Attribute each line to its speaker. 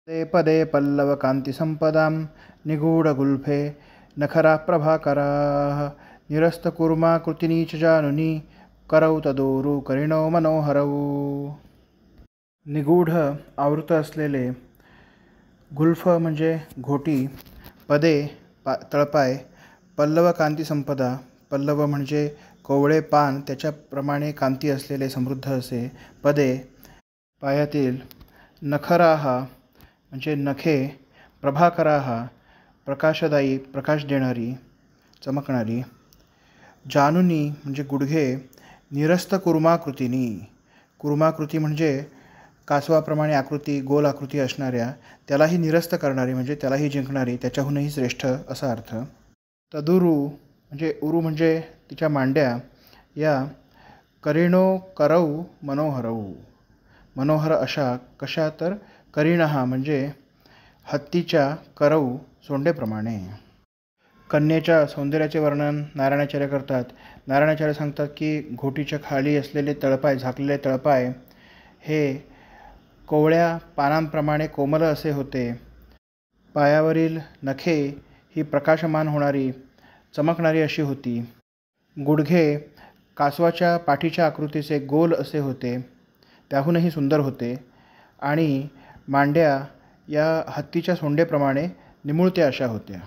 Speaker 1: पदे पदे पल्लवकान्तिसम्पदां निगूढगुल्फे नखरा प्रभाकराः निरस्तकुर्माकृतिनी च जानुनी करौ तदोरू करिणो मनोहरौ. निगूढ आवृत असलेले, गुल्फ म्हणजे घोटी, पदे तळपाय, पल्लव कांतिसंपदा, पल्लव म्हणजे कोवळे पान त्याच्याप्रमाणे कांती असलेले समृद्ध असे, पदे पायातील, नखराः म्हणजे नखे, प्रभाकराः प्रकाशदायी प्रकाश देणारी चमकणारी, जानुनी म्हणजे गुडघे, निरस्त कुर्माकृतीनी, कुर्माकृती म्हणजे कासवाप्रमाणे आकृती, गोल आकृती असणाऱ्या, त्यालाही निरस्त करणारी म्हणजे त्यालाही जिंकणारी, त्याच्याहूनही श्रेष्ठ असा अर्थ. तदुरू म्हणजे उरू म्हणजे तिच्या मांड्या, या करिणो करौ मनोहरौ, मनोहर अशा, कशा तर करिणहा म्हणजे हत्तीच्या, करौ सोंडेप्रमाणे. कन्येच्या सौंदर्याचे वर्णन नारायणाचार्य करतात. नारायणाचार्य सांगतात की घोटीच्या खाली असलेले तळपाय, झाकलेले तळपाय हे कोवळ्या पानांप्रमाणे कोमल असे होते. पायावरील नखे ही प्रकाशमान होणारी, चमकणारी अशी होती. गुडघे कासवाच्या पाठीच्या आकृतीचे गोल असे होते, त्याहूनही सुंदर होते. आणि मांड्या या हत्तीच्या सोंडेप्रमाणे निमुळत्या अशा होत्या.